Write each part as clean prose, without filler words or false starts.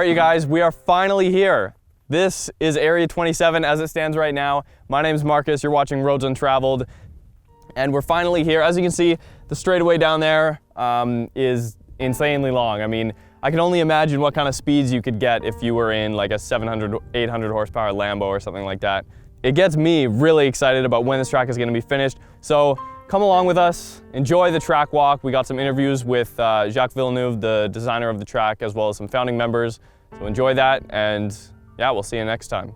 right, you guys, we are finally here. This is Area 27 as it stands right now. My name is Marcus, you're watching Roads Untraveled, and we're finally here. As you can see, the straightaway down there is insanely long. I mean, I can only imagine what kind of speeds you could get if you were in like a 700, 800 horsepower Lambo or something like that. It gets me really excited about when this track is going to be finished. So come along with us, enjoy the track walk. We got some interviews with Jacques Villeneuve, the designer of the track, as well as some founding members. So enjoy that, and yeah, we'll see you next time.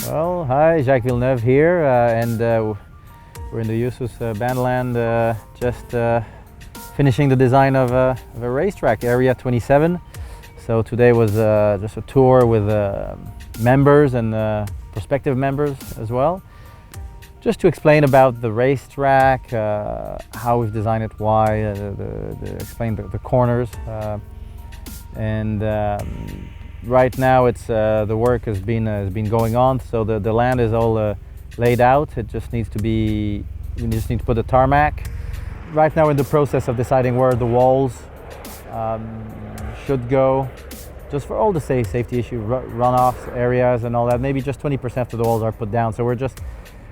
Well, hi, Jacques Villeneuve here, and we're in the Usus Bandland, just finishing the design of a racetrack, Area 27. So today was just a tour with members and prospective members as well, just to explain about the racetrack, how we've designed it, why, explain the corners, and right now it's the work has been going on, so the land is all laid out. It just needs to be, we just need to put the tarmac. Right now we're in the process of deciding where the walls should go, just for all the safety issue, runoff areas and all that. Maybe just 20% of the walls are put down, so we're just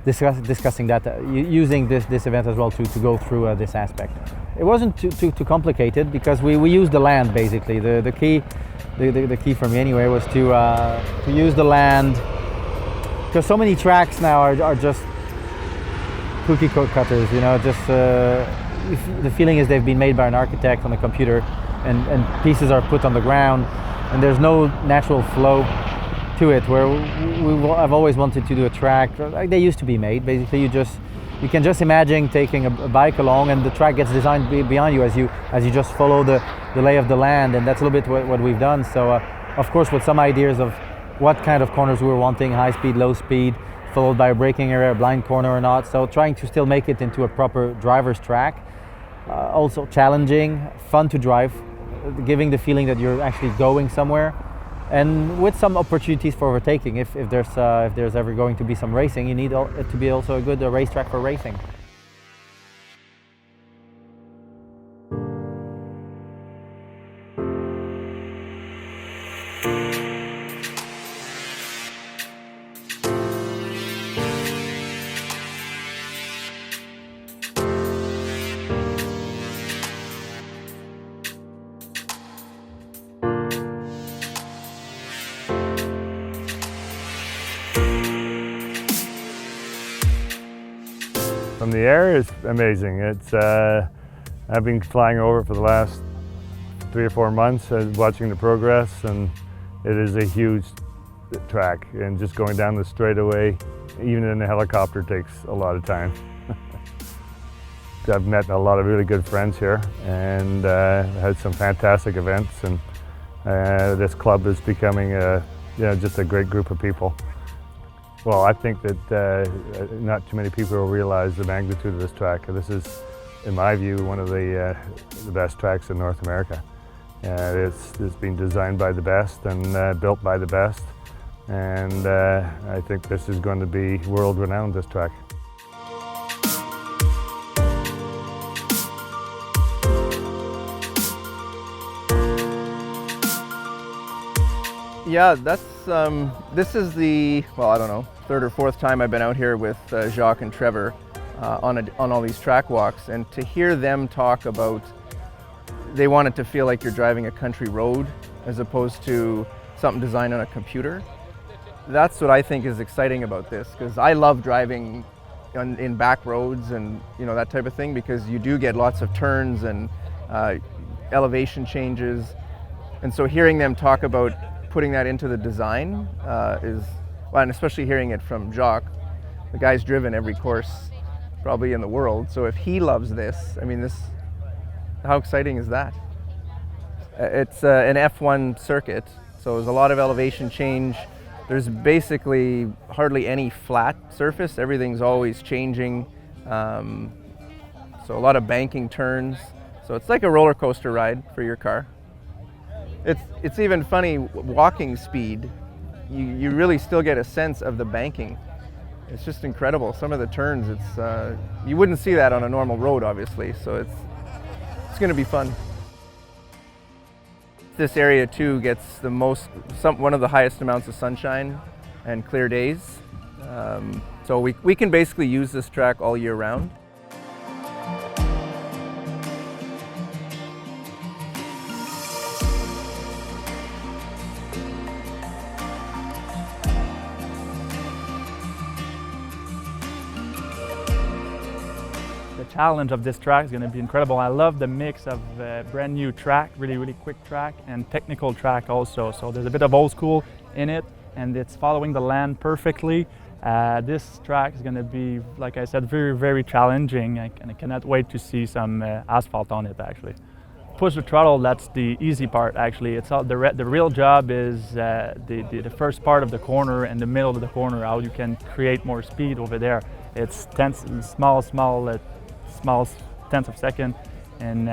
discussing that, using this event as well to go through this aspect. It wasn't too complicated because we used the land basically. The key for me anyway was to use the land, because so many tracks now are just cookie cutters, you know, just the feeling is they've been made by an architect on a computer, and pieces are put on the ground and there's no natural flow to it, where I've always wanted to do a track like they used to be made. Basically you can just imagine taking a bike along and the track gets designed behind you as you just follow the lay of the land, and that's a little bit what we've done. So of course with some ideas of what kind of corners we were wanting, high speed, low speed, followed by a braking area, a blind corner or not. So trying to still make it into a proper driver's track, also challenging, fun to drive, giving the feeling that you're actually going somewhere, and with some opportunities for overtaking. If there's ever going to be some racing, you need it to be also a good racetrack for racing. From the air is amazing. It's I've been flying over for the last 3 or 4 months, watching the progress, and it is a huge track. And just going down the straightaway, even in a helicopter, takes a lot of time. I've met a lot of really good friends here, and had some fantastic events. And this club is becoming just a great group of people. Well, I think that not too many people will realize the magnitude of this track. This is, in my view, one of the best tracks in North America. It's been designed by the best and built by the best, and I think this is going to be world-renowned, this track. Yeah, this is the, well, I don't know, 3rd or 4th time I've been out here with Jacques and Trevor on all these track walks, and to hear them talk about, they want it to feel like you're driving a country road as opposed to something designed on a computer. That's what I think is exciting about this, because I love driving in back roads and that type of thing, because you do get lots of turns and elevation changes, and so hearing them talk about putting that into the design is, well, and especially hearing it from Jacques, the guy's driven every course probably in the world, so if he loves this, I mean, how exciting is that? It's an F1 circuit, so there's a lot of elevation change. There's basically hardly any flat surface. Everything's always changing. So a lot of banking turns. So it's like a roller coaster ride for your car. It's even funny, walking speed, you really still get a sense of the banking. It's just incredible. Some of the turns, you wouldn't see that on a normal road, obviously. So it's going to be fun. This area too gets one of the highest amounts of sunshine and clear days. So we can basically use this track all year round. The challenge of this track is going to be incredible. I love the mix of brand new track, really quick track, and technical track also. So there's a bit of old school in it, and it's following the land perfectly. This track is going to be, like I said, very challenging, and I cannot wait to see some asphalt on it actually. Push the throttle, that's the easy part actually. It's all the real job is the first part of the corner and the middle of the corner, how you can create more speed over there. It's small tenths of a second, and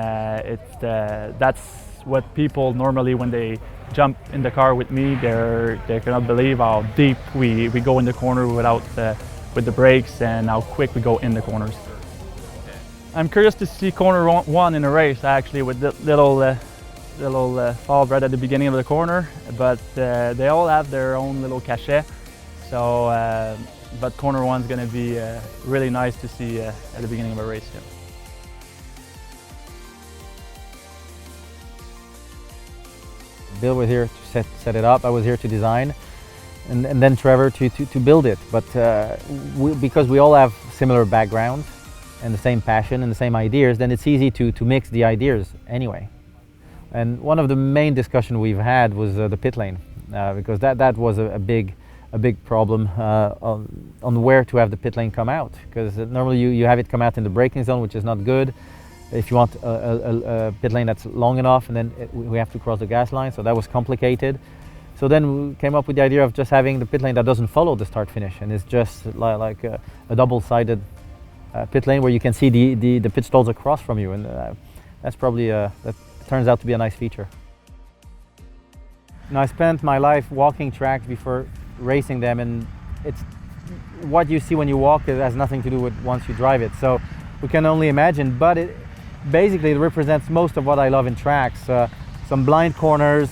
that's what people normally, when they jump in the car with me, they cannot believe how deep we go in the corner with the brakes, and how quick we go in the corners. I'm curious to see corner one in a race actually, with the little fall right at the beginning of the corner, but they all have their own little cachet. So. But corner one's going to be really nice to see at the beginning of a race. Yeah. Bill was here to set it up. I was here to design, and then Trevor to build it. But because we all have similar backgrounds and the same passion and the same ideas, then it's easy to mix the ideas anyway. And one of the main discussions we've had was the pit lane, because that was a big problem on where to have the pit lane come out, because normally you have it come out in the braking zone, which is not good. If you want a pit lane that's long enough, and then we have to cross the gas line, so that was complicated. So then we came up with the idea of just having the pit lane that doesn't follow the start finish, and it's just like a double-sided pit lane where you can see the pit stalls across from you, and that's probably that turns out to be a nice feature. Now, I spent my life walking tracks before racing them, and it's what you see when you walk, it has nothing to do with once you drive it, so we can only imagine. But it represents most of what I love in tracks. Some blind corners,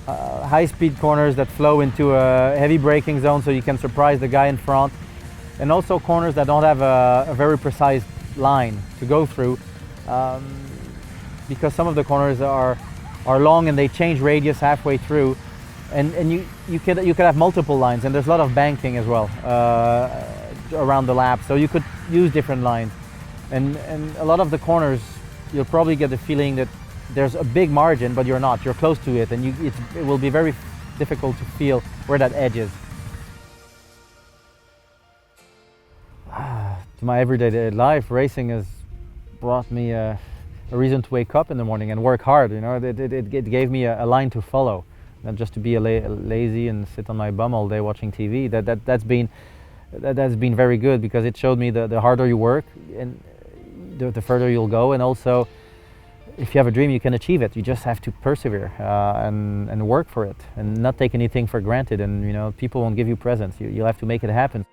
high-speed corners that flow into a heavy braking zone so you can surprise the guy in front, and also corners that don't have a very precise line to go through, because some of the corners are long and they change radius halfway through. And you could have multiple lines, and there's a lot of banking as well around the lap, so you could use different lines. And a lot of the corners, you'll probably get the feeling that there's a big margin, but you're not. You're close to it, and it will be very difficult to feel where that edge is. To my everyday life, racing has brought me a reason to wake up in the morning and work hard. You know, it gave me a line to follow. Not just to be lazy and sit on my bum all day watching TV. That's been very good, because it showed me the harder you work, and the further you'll go. And also, if you have a dream, you can achieve it. You just have to persevere and work for it, and not take anything for granted. And people won't give you presents. You'll have to make it happen.